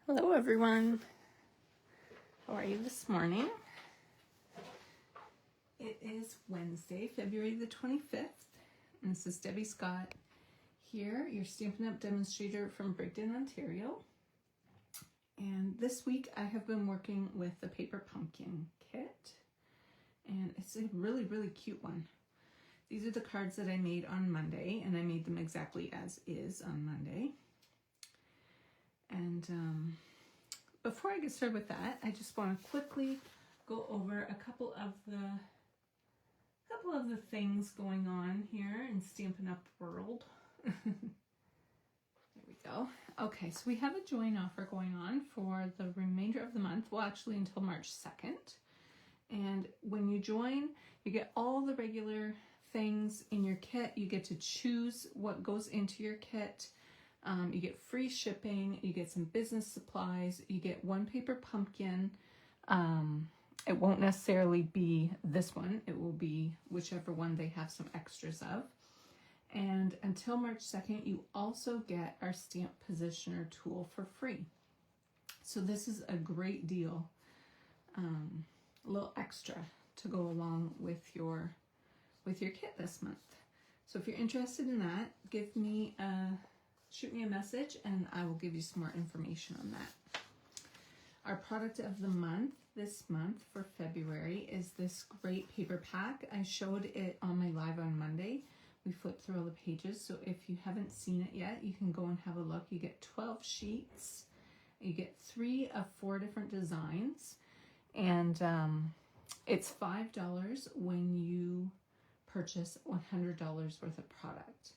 Hello everyone. How are you this morning? It is Wednesday, February the 25th, and this is Debbie Scott here, your Stampin' Up! Demonstrator from Brigden, Ontario. And this week I have been working with the Paper Pumpkin kit, and it's a really cute one. These are the cards that I made on Monday, and I made them exactly as is on Monday. And before I get started with that, I just want to quickly go over a couple of the things going on here in Stampin' Up! World. There we go. Okay, so we have a join offer going on for the remainder of the month. Well, actually until March 2nd. And when you join, you get all the regular things in your kit. You get to choose what goes into your kit. You get free shipping, you get some business supplies, you get one paper pumpkin. It won't necessarily be this one, it will be whichever one they have some extras of. And until March 2nd, you also get our stamp positioner tool for free. So this is a great deal, a little extra to go along with your kit this month. So if you're interested in that, shoot me a message and I will give you some more information on that. Our product of the month this month for February is this great paper pack. I showed it on my live on Monday. We flipped through all the pages, so if you haven't seen it yet, you can go and have a look. You get 12 sheets. You get 3 of 4 different designs, and it's $5 when you purchase $100 worth of product.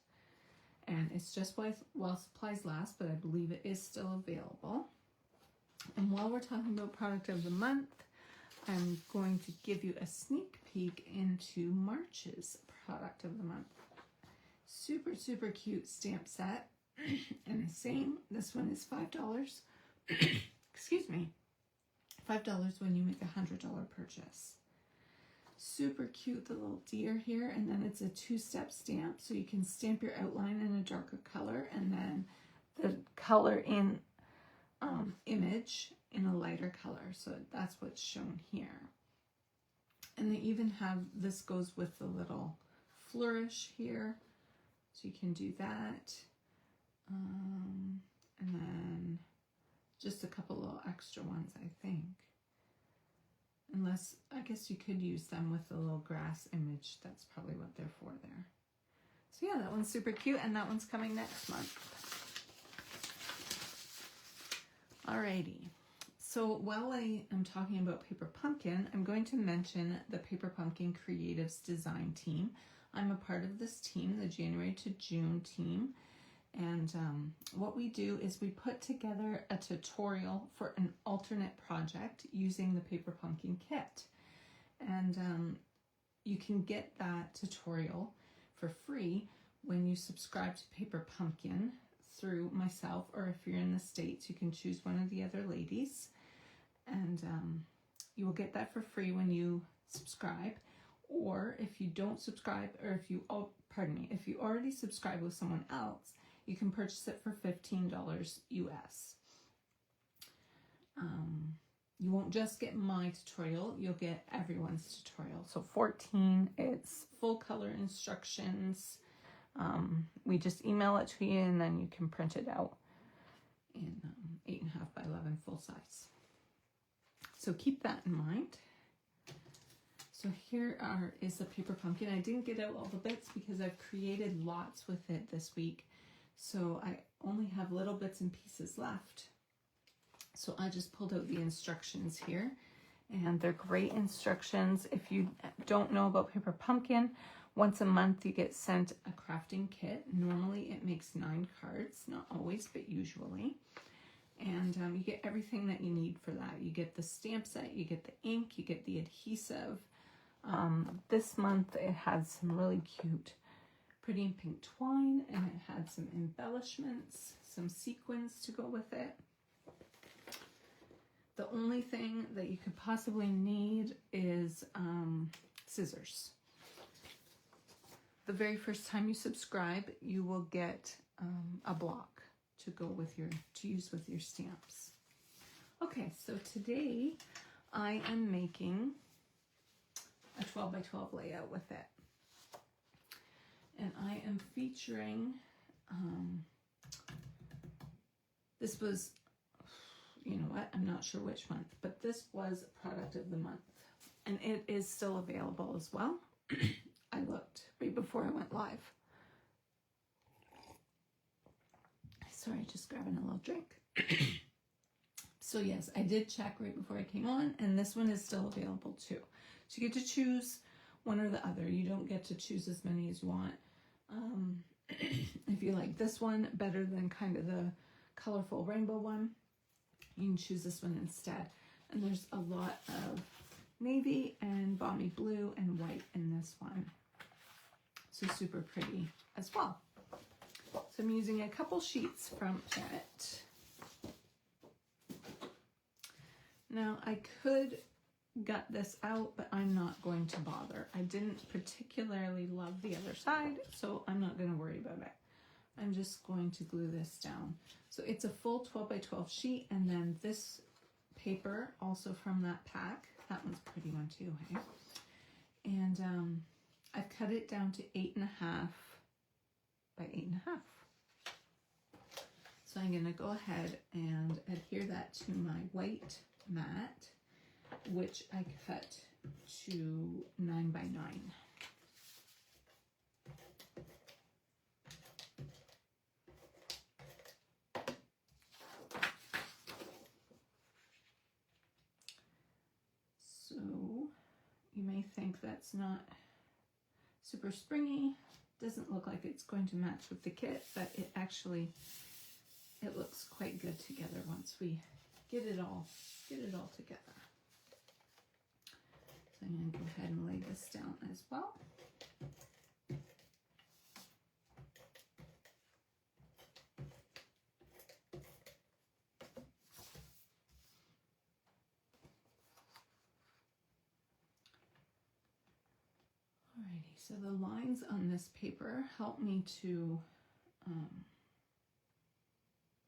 And it's just while supplies last, but I believe it is still available. And while we're talking about product of the month, I'm going to give you a sneak peek into March's product of the month. Super cute stamp set. And the same, this one is $5. Excuse me. $5 when you make a $100 purchase. Super cute, the little deer here, and then it's a 2-step stamp, so you can stamp your outline in a darker color and then the color in image in a lighter color. So that's what's shown here. And they even have, this goes with the little flourish here, so you can do that. And then just a couple little extra ones, I think. Unless, I guess you could use them with the little grass image. That's probably what they're for there. So yeah, that one's super cute, and that one's coming next month. Alrighty. So while I am talking about Paper Pumpkin, I'm going to mention the Paper Pumpkin Creatives Design Team. I'm a part of this team, the January to June team. And what we do is we put together a tutorial for an alternate project using the Paper Pumpkin kit. And you can get that tutorial for free when you subscribe to Paper Pumpkin through myself, or if you're in the States, you can choose one of the other ladies. And you will get that for free when you subscribe. Or if you don't subscribe, or if you already subscribe with someone else, you can purchase it for $15 US. You won't just get my tutorial, you'll get everyone's tutorial. So 14, it's full color instructions. We just email it to you and then you can print it out in 8.5 by 11 full size. So keep that in mind. So here is the Paper Pumpkin. I didn't get out all the bits because I've created lots with it this week. So I only have little bits and pieces left. So I just pulled out the instructions here, and they're great instructions. If you don't know about Paper Pumpkin, once a month you get sent a crafting kit. Normally it makes 9 cards, not always, but usually. And you get everything that you need for that. You get the stamp set, you get the ink, you get the adhesive. This month it had some really cute pretty in pink twine, and it had some embellishments, some sequins to go with it. The only thing that you could possibly need is scissors. The very first time you subscribe, you will get a block to use with your stamps. Okay, so today I am making a 12 by 12 layout with it. And I am featuring, this was, you know what, I'm not sure which month, but this was product of the month. And it is still available as well. I looked right before I went live. Sorry, just grabbing a little drink. So yes, I did check right before I came on, and this one is still available too. So you get to choose one or the other. You don't get to choose as many as you want. If you like this one better than kind of the colorful rainbow one, you can choose this one instead. And there's a lot of navy and balmy blue and white in this one. So super pretty as well. So I'm using a couple sheets from it. Now I could gut this out, but I'm not going to bother. I didn't particularly love the other side, so I'm not going to worry about it. I'm just going to glue this down. So it's a full 12 by 12 sheet, and then this paper also from that pack. That one's a pretty one too, hey? And I've cut it down to 8.5 by 8.5. So I'm going to go ahead and adhere that to my white mat, which I cut to 9 by 9. So you may think that's not super springy. Doesn't look like it's going to match with the kit, but it actually, it looks quite good together once we get it all together. So I'm going to go ahead and lay this down as well. Alrighty, so the lines on this paper help me to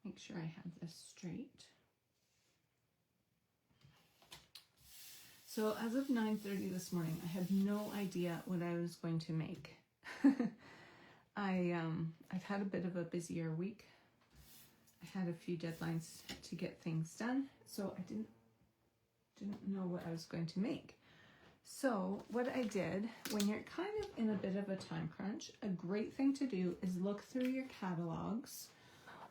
make sure I have this straight. So as of 9:30 this morning, I had no idea what I was going to make. I've had a bit of a busier week. I had a few deadlines to get things done, so I didn't know what I was going to make. So what I did, when you're kind of in a bit of a time crunch, a great thing to do is look through your catalogs,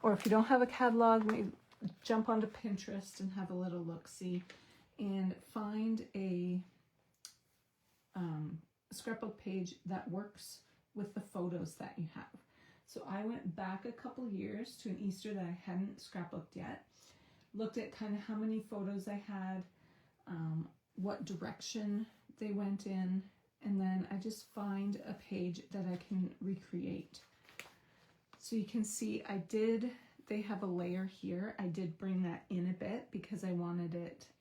or if you don't have a catalog, maybe jump onto Pinterest and have a little look-see and find a scrapbook page that works with the photos that you have. So I went back a couple years to an Easter that I hadn't scrapbooked yet, looked at kind of how many photos I had, what direction they went in, and then I just find a page that I can recreate. So you can see they have a layer here. I did bring that in a bit because I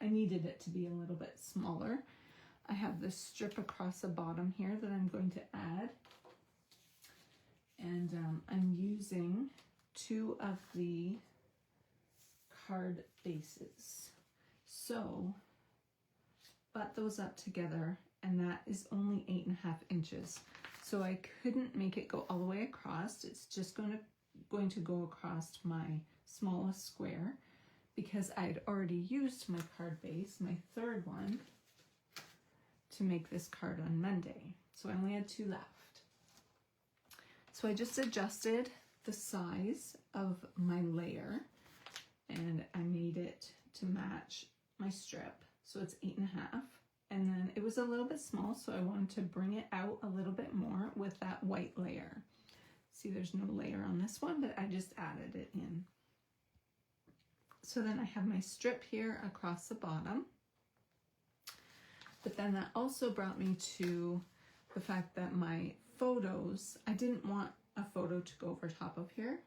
needed it to be a little bit smaller. I have this strip across the bottom here that I'm going to add. And I'm using 2 of the card bases. So, butt those up together, and that is only 8.5 inches. So I couldn't make it go all the way across. It's just going to go across my smallest square because I'd already used my card base, my third one, to make this card on Monday. So I only had 2 left. So I just adjusted the size of my layer and I made it to match my strip. So it's 8.5. And then it was a little bit small, so I wanted to bring it out a little bit more with that white layer. See, there's no layer on this one, but I just added it in. So then I have my strip here across the bottom. But then that also brought me to the fact that my photos, I didn't want a photo to go over top of here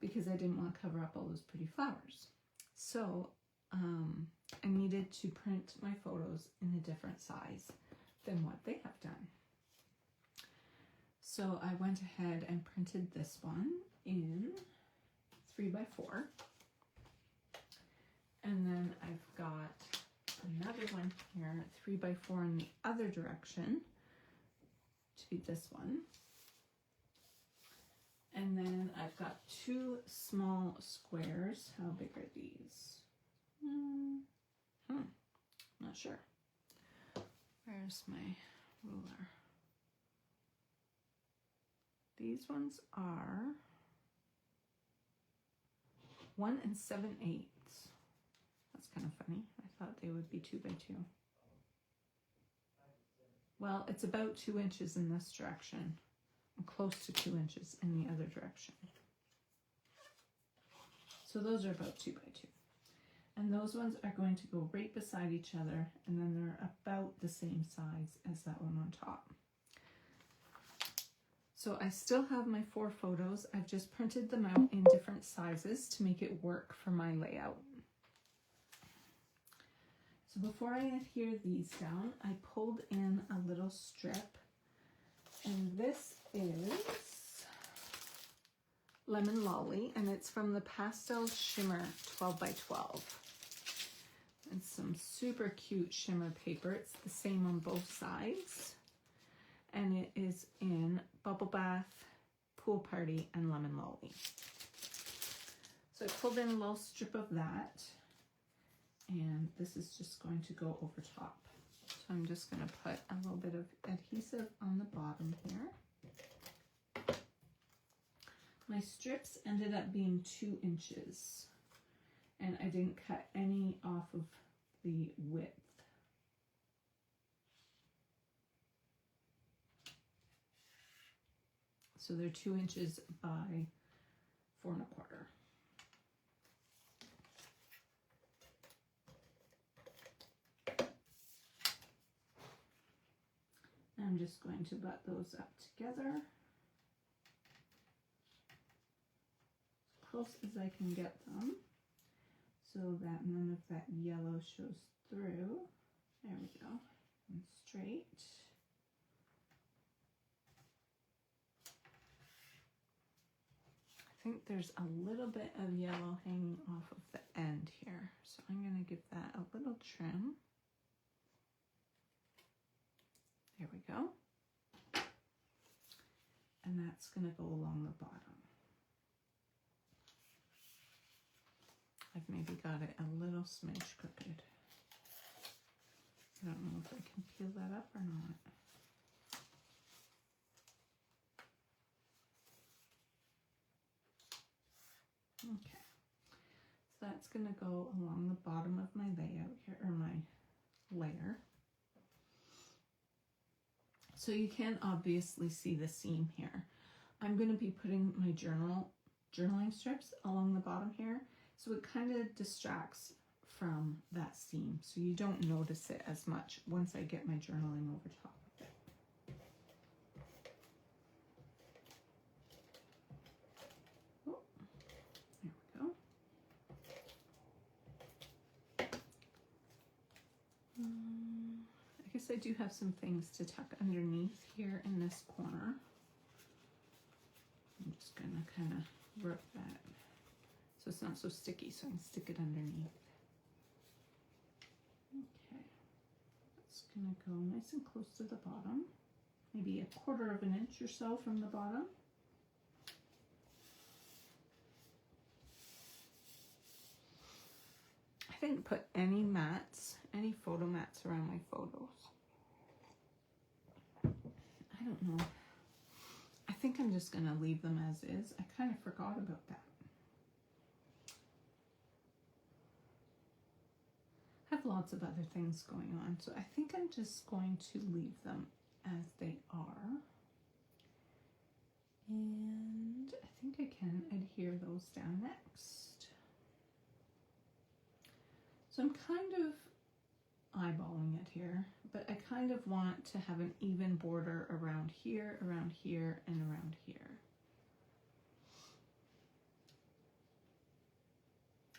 because I didn't want to cover up all those pretty flowers. So I needed to print my photos in a different size than what they have done. So I went ahead and printed this one in 3 by 4. And then I've got another one here, 3x4 in the other direction, to be this one. And then I've got 2 small squares. How big are these? Not sure. Where's my ruler? These ones are 1 7/8. That's kind of funny. I thought they would be 2x2. Well, it's about 2 inches in this direction. And close to 2 inches in the other direction. So those are about 2x2. And those ones are going to go right beside each other, and then they're about the same size as that one on top. So I still have my 4 photos. I've just printed them out in different sizes to make it work for my layout. So before I adhere these down, I pulled in a little strip, and this is Lemon Lolly, and it's from the Pastel Shimmer 12x12. It's some super cute shimmer paper. It's the same on both sides. And it is in Bubble Bath, Pool Party, and Lemon Lolly. So I pulled in a little strip of that. And this is just going to go over top. So I'm just going to put a little bit of adhesive on the bottom here. My strips ended up being 2 inches. And I didn't cut any off of the width. So they're 2 inches by 4 1/4. I'm just going to butt those up together as close as I can get them so that none of that yellow shows through. There we go. And straight. I think there's a little bit of yellow hanging off of the end here, so I'm going to give that a little trim. There we go. And that's going to go along the bottom. I've maybe got it a little smidge crooked. I don't know if I can peel that up or not. Okay, so that's going to go along the bottom of my layout here, or my layer. So you can obviously see the seam here. I'm going to be putting my journaling strips along the bottom here, so it kind of distracts from that seam, so you don't notice it as much once I get my journaling over top of it. Oh, there we go. I guess I do have some things to tuck underneath here in this corner. I'm just going to kind of rub that so it's not so sticky, so I can stick it underneath. Okay, it's going to go nice and close to the bottom, maybe 1/4 of an inch or so from the bottom. I didn't put any mats, any photo mats around my photos. I don't know. I think I'm just going to leave them as is. I kind of forgot about that. I have lots of other things going on, so I think I'm just going to leave them as they are. And I think I can adhere those down next. So I'm kind of eyeballing it here, but I kind of want to have an even border around here, and around here.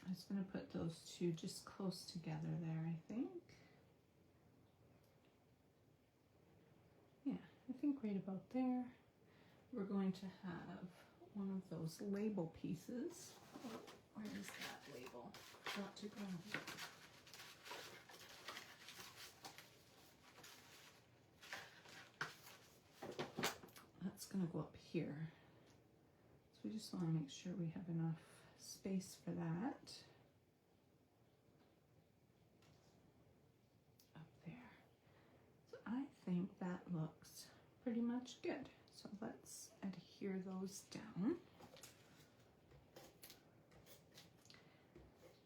I'm just going to put those two just close together there, I think. Yeah, I think right about there. We're going to have one of those label pieces. Where is that label? Got to go. That's going to go up here. So we just want to make sure we have enough space for that. Up there. So I think that looks pretty much good. So let's adhere those down.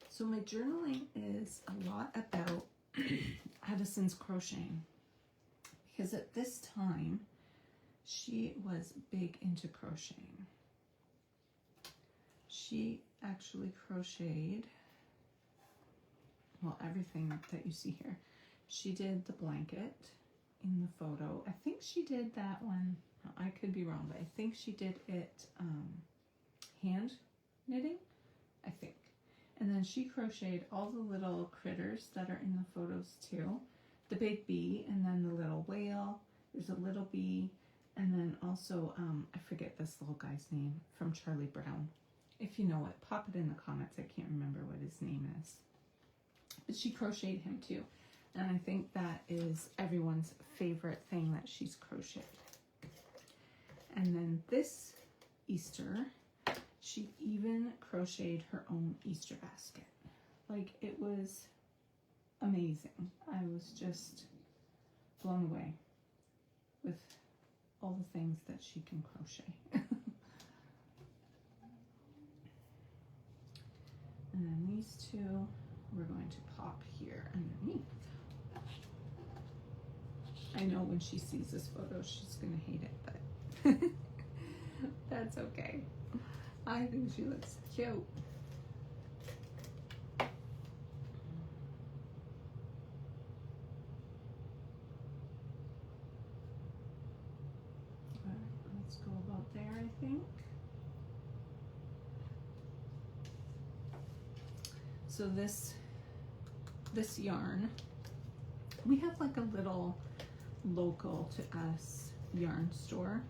So my journaling is a lot about Addison's crocheting, because at this time she was big into crocheting. She actually crocheted, well, everything that you see here. She did the blanket in the photo. I think she did that one, I could be wrong, but I think she did it hand knitting, I think. And then she crocheted all the little critters that are in the photos too. The big bee, and then the little whale. There's a little bee, and then also, I forget this little guy's name from Charlie Brown. If you know it, pop it in the comments. I can't remember what his name is. But she crocheted him too. And I think that is everyone's favorite thing that she's crocheted. And then this Easter, she even crocheted her own Easter basket. Like, it was amazing. I was just blown away with all the things that she can crochet. And then these two, we're going to pop here underneath. I know when she sees this photo, she's gonna hate it, but that's okay. I think she looks cute. Let's go about there, I think. So this yarn, we have like a little local to us yarn store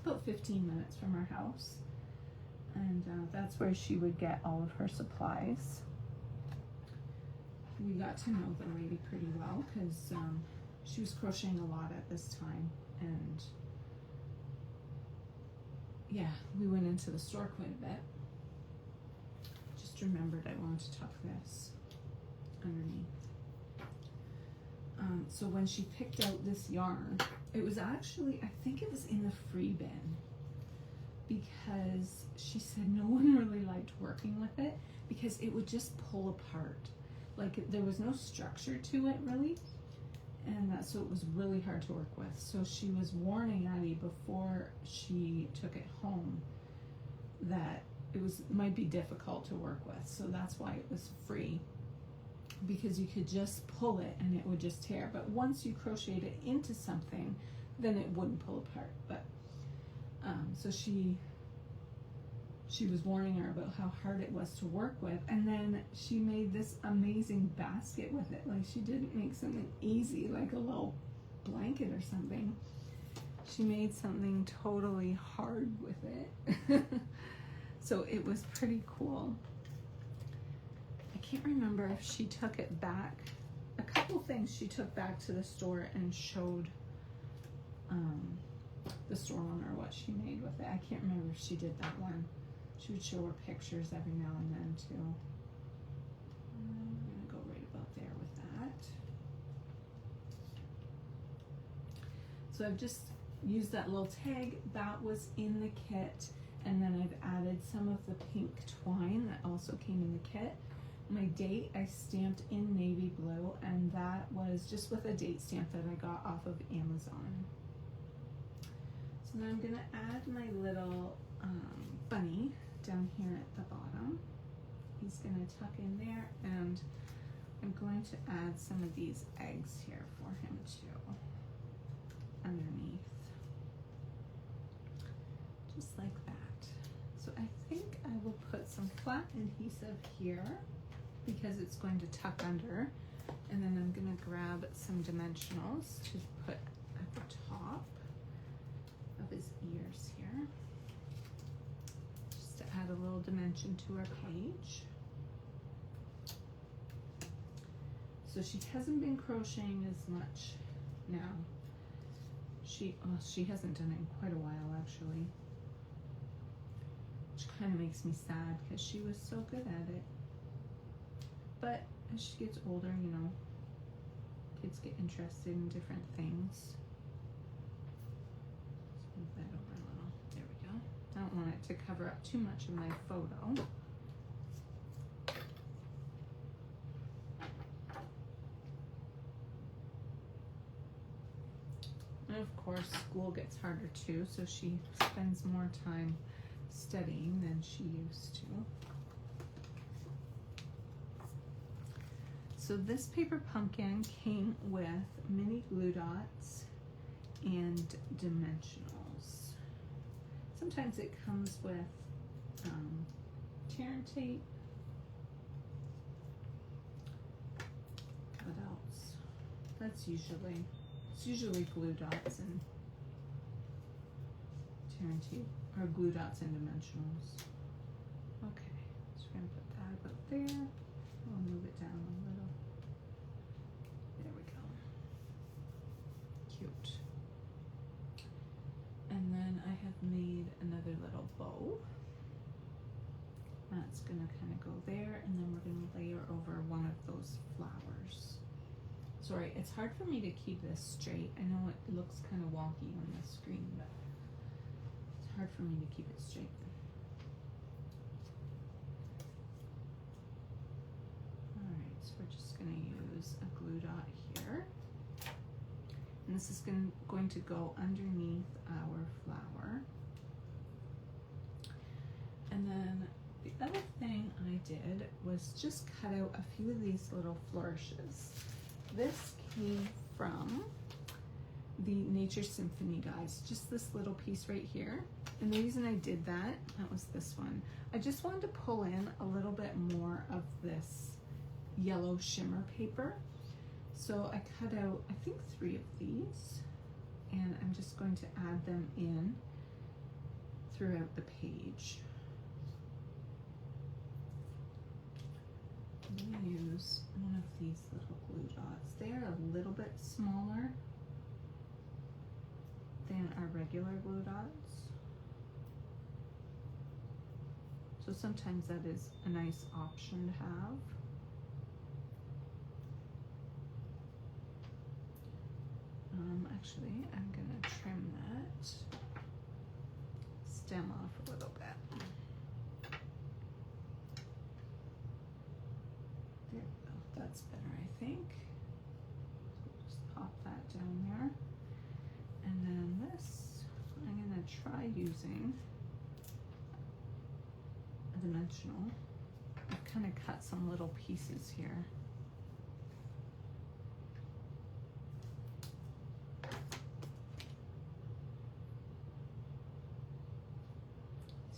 about 15 minutes from our house, and that's where she would get all of her supplies. We got to know the lady pretty well because she was crocheting a lot at this time, and yeah, we went into the store quite a bit. Just remembered I wanted to tuck this underneath. So when she picked out this yarn, it was actually, I think it was in the free bin, because she said no one really liked working with it because it would just pull apart. Like, there was no structure to it really, and so it was really hard to work with. So she was warning Addie before she took it home that it might be difficult to work with. So that's why it was free, because you could just pull it and it would just tear. But once you crocheted it into something, then it wouldn't pull apart. But so she was warning her about how hard it was to work with, and then she made this amazing basket with it. Like, she didn't make something easy like a little blanket or something. She made something totally hard with it. So it was pretty cool. I can't remember if she took it back. A couple things she took back to the store and showed the store owner what she made with it. I can't remember if she did that one. She would show her pictures every now and then too. I'm gonna go right about there with that. So I've just used that little tag that was in the kit, and then I've added some of the pink twine that also came in the kit. My date I stamped in navy blue, and that was just with a date stamp that I got off of Amazon. So now I'm gonna add my little bunny down here at the bottom. He's gonna tuck in there, and I'm going to add some of these eggs here for him too, underneath, just like that. So I think I will put some flat adhesive here because it's going to tuck under, and then I'm gonna grab some dimensionals to put at the top of his ears here, just to add add a little dimension to our page. So she hasn't been crocheting as much now. She hasn't done it in quite a while actually, which kind of makes me sad because she was so good at it. But as she gets older, you know, kids get interested in different things. Let's move that over a little. There we go. I don't want it to cover up too much of my photo. And of course, school gets harder too, so she spends more time studying than she used to. So this paper pumpkin came with mini glue dots and dimensionals. Sometimes it comes with tear and tape. What else? It's usually glue dots and tear and tape, or glue dots and dimensionals. Okay, so we're gonna put that about there. We'll move it down a little. There we go. Cute. And then I have made another little bow. That's gonna kind of go there, and then we're gonna layer over one of those flowers. Sorry, it's hard for me to keep this straight. I know it looks kind of wonky on the screen, but it's hard for me to keep it straight. Alright, so we're just going to use a glue dot here. And this is going to go underneath our flower. And then the other thing I did was just cut out a few of these little flourishes. This came from the Nature Symphony guys, just this little piece right here. And the reason I did that was this one. I just wanted to pull in a little bit more of this yellow shimmer paper. So I cut out, I think 3 of these, and I'm just going to add them in throughout the page. I'm going to use one of these little glue dots. They are a little bit smaller than our regular glue dots. So sometimes that is a nice option to have. Actually, I'm going to trim that stem off a little bit. There we go. That's better, I think. So just pop that down there. And then this, I'm going to try using a dimensional. I've kind of cut some little pieces here.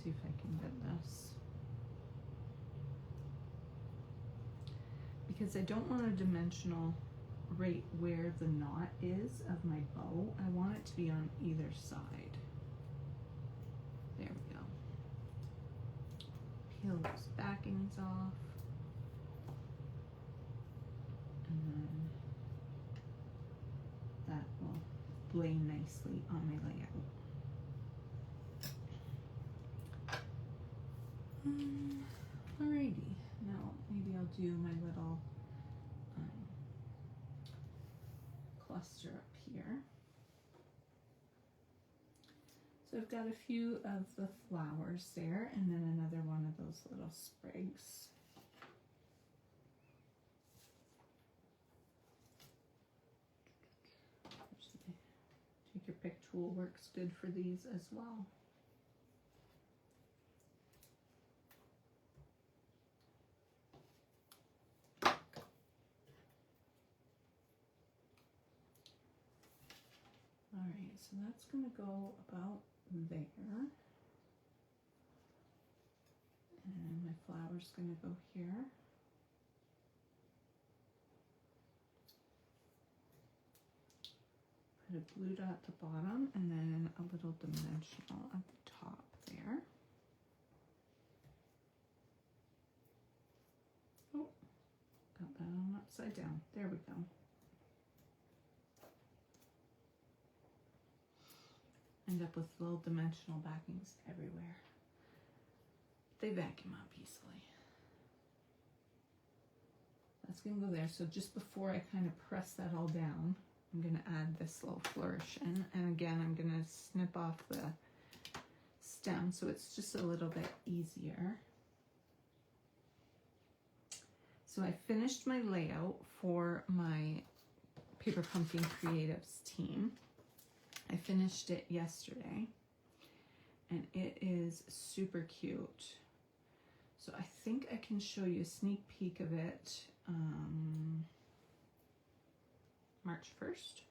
See if I can get this. Because I don't want a dimensional right where the knot is of my bow. I want it to be on either side. There we go. Peel those backings off. And then that will lay nicely on my layout. Alrighty, now maybe I'll do my little cluster up here. So I've got a few of the flowers there, and then another one of those little sprigs. Take your pick tool, works good for these as well. Alright, so that's going to go about there. And my flower's going to go here. Put a blue dot at the bottom and then a little dimensional at the top there. upside down. There we go. End up with little dimensional backings everywhere. They vacuum up easily. That's going to go there. So just before I kind of press that all down, I'm going to add this little flourish in. And again, I'm going to snip off the stem so it's just a little bit easier. So I finished my layout for my Paper Pumpkin Creatives team. I finished it yesterday and it is super cute. So I think I can show you a sneak peek of it March 1st,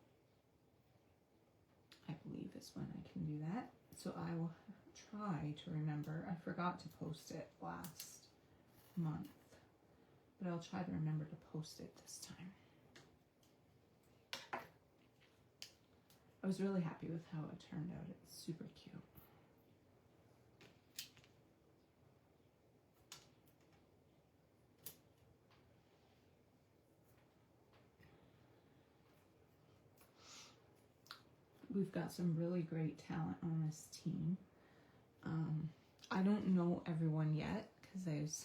I believe is when I can do that. So I will try to remember. I forgot to post it last month, but I'll try to remember to post it this time. I was really happy with how it turned out. It's super cute. We've got some really great talent on this team. I don't know everyone yet because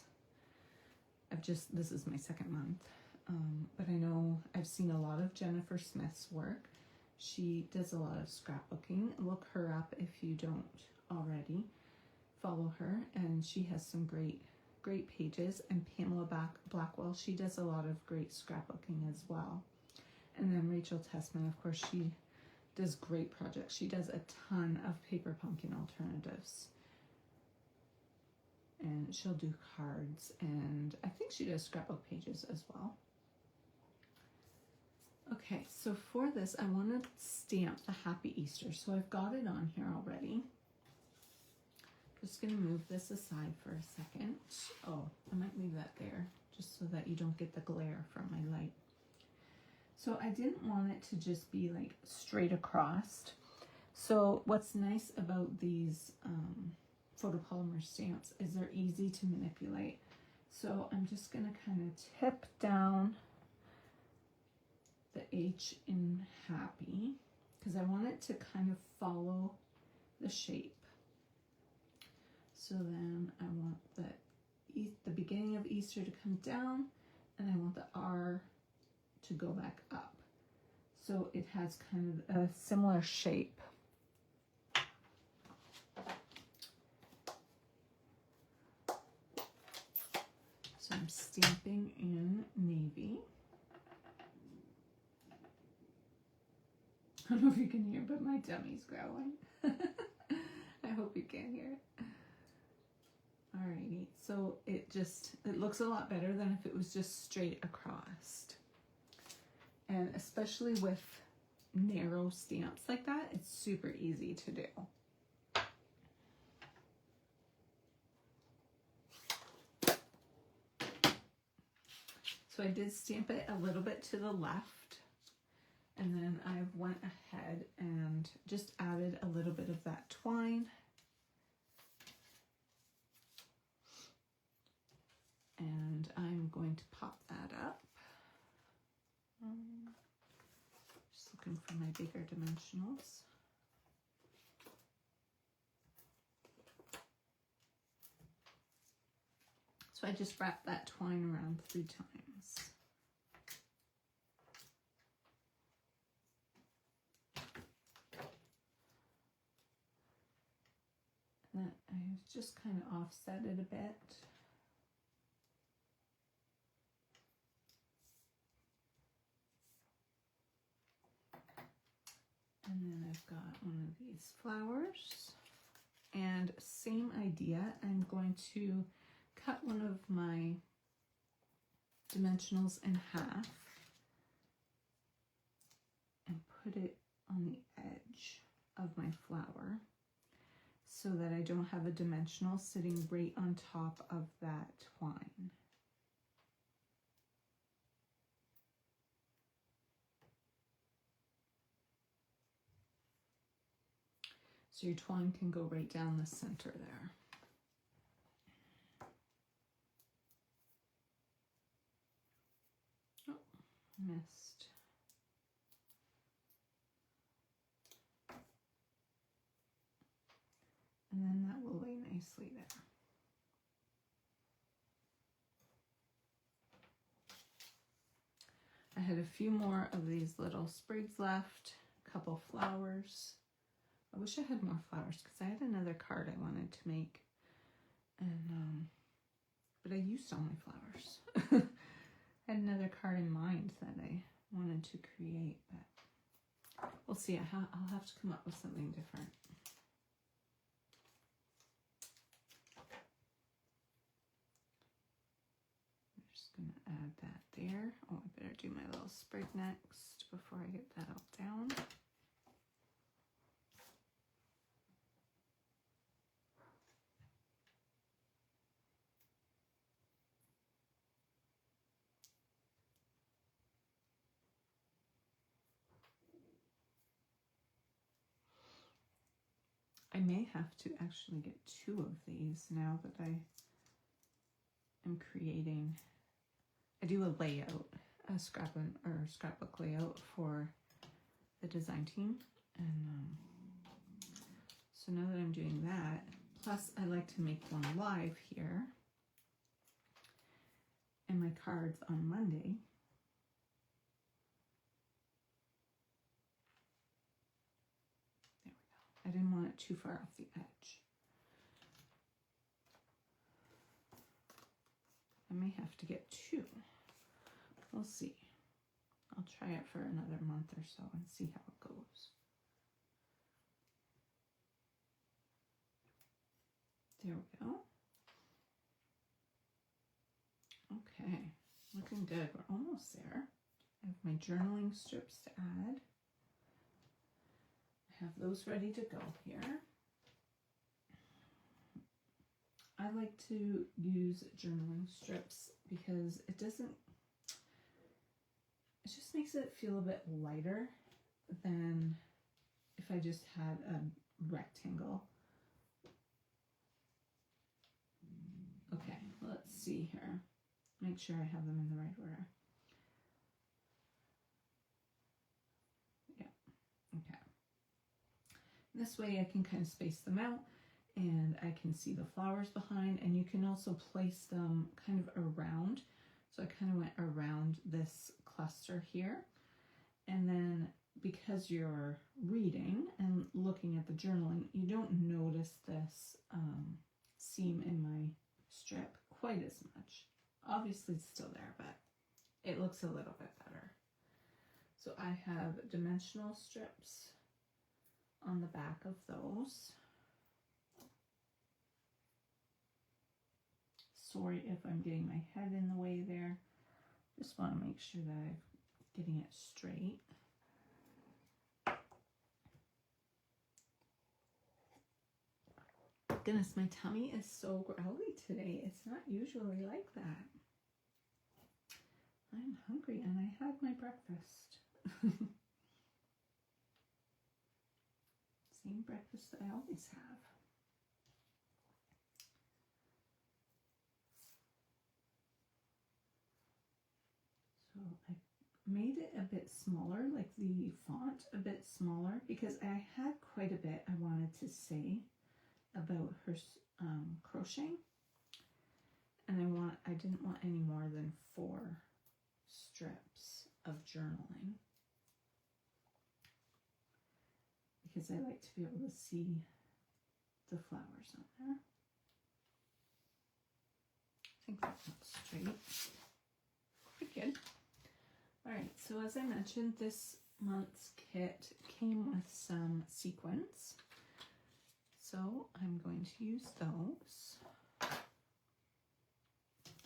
this is my second month. But I know I've seen a lot of Jennifer Smith's work. She does a lot of scrapbooking. Look her up if you don't already. Follow her, and she has some great pages. And Pamela Blackwell, she does a lot of great scrapbooking as well. And then Rachel Tessman, of course, she does great projects. She does a ton of Paper Pumpkin alternatives. And she'll do cards, and I think she does scrapbook pages as well. Okay, so for this, I want to stamp the Happy Easter. So I've got it on here already. Just going to move this aside for a second. Oh, I might leave that there just so that you don't get the glare from my light. So I didn't want it to just be like straight across. So what's nice about these photopolymer stamps is they're easy to manipulate. So I'm just going to kind of tip down the H in Happy because I want it to kind of follow the shape. So then I want the beginning of Easter to come down, and I want the R to go back up. So it has kind of a similar shape. So I'm stamping in navy. I don't know if you can hear, but my tummy's growling. I hope you can hear it. Alrighty, so it looks a lot better than if it was just straight across. And especially with narrow stamps like that, it's super easy to do. So I did stamp it a little bit to the left, and then I went ahead and just added a little bit of that twine. And I'm going to pop that up. Just looking for my bigger dimensionals. So I just wrapped that twine around 3 times. And then I just kind of offset it a bit. And then I've got one of these flowers. And same idea, I'm going to cut one of my dimensionals in half and put it on the edge of my flower so that I don't have a dimensional sitting right on top of that twine. So your twine can go right down the center there. Oh, mist. And then that will lay nicely there. I had a few more of these little sprigs left, a couple flowers. I wish I had more flowers because I had another card I wanted to make, and but I used all my flowers. I had another card in mind that I wanted to create, but we'll see. I'll have to come up with something different. I'm just going to add that there. Oh, I better do my little sprig next before I get that all down. I may have to actually get 2 of these now that I am creating. I do a layout, a scrapbook layout for the design team, and so now that I'm doing that, plus I like to make one live here, and my cards on Monday. I didn't want it too far off the edge. I may have to get 2. We'll see. I'll try it for another month or so and see how it goes. There we go. Okay, looking good. We're almost there. I have my journaling strips to add. Have those ready to go here. I like to use journaling strips because it just makes it feel a bit lighter than if I just had a rectangle. Okay, let's see here. Make sure I have them in the right order. Yeah, okay. This way I can kind of space them out and I can see the flowers behind, and you can also place them kind of around. So I kind of went around this cluster here, and then because you're reading and looking at the journaling, you don't notice this seam in my strip quite as much. Obviously it's still there, but it looks a little bit better. So I have dimensional strips on the back of those. Sorry if I'm getting my head in the way there. Just want to make sure that I'm getting it straight. Goodness, my tummy is so growly today. It's not usually like that. I'm hungry and I had my breakfast. Same breakfast that I always have. So I made it a bit smaller, like the font a bit smaller, because I had quite a bit I wanted to say about her crocheting, and I didn't want any more than 4 strips of journaling, because I like to be able to see the flowers on there. I think that looks straight. Pretty good. Alright, so as I mentioned, this month's kit came with some sequins. So I'm going to use those.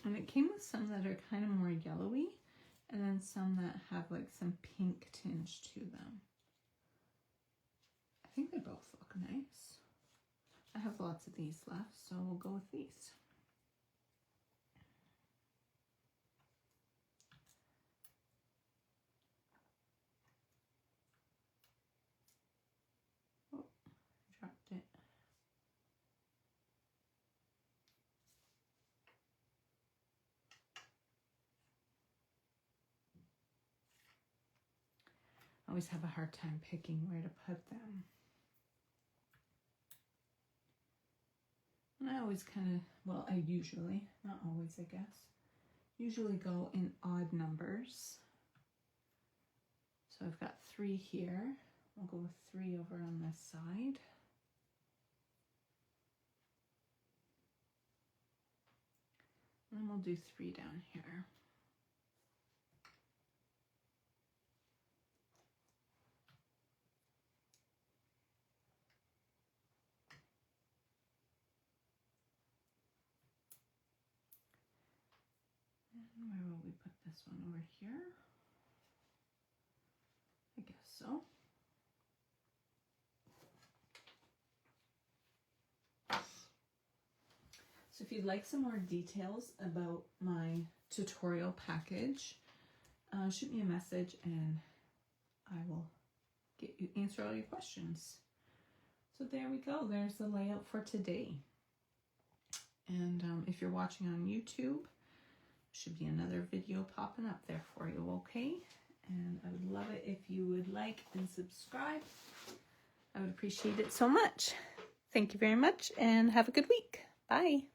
And it came with some that are kind of more yellowy, and then some that have like some pink tinge to them. I think they both look nice. I have lots of these left, so we'll go with these. Oh, I dropped it. always have a hard time picking where to put them. And I always kind of, well, I usually, not always, I guess, usually go in odd numbers. So I've got 3 here. We'll go with 3 over on this side. And then we'll do 3 down here. And where will we put this one over here? I guess so. So if you'd like some more details about my tutorial package, shoot me a message and I will answer all your questions. So there we go. There's the layout for today. And if you're watching on YouTube, should be another video popping up there for you, okay? And I would love it if you would like and subscribe. I would appreciate it so much. Thank you very much and have a good week. Bye.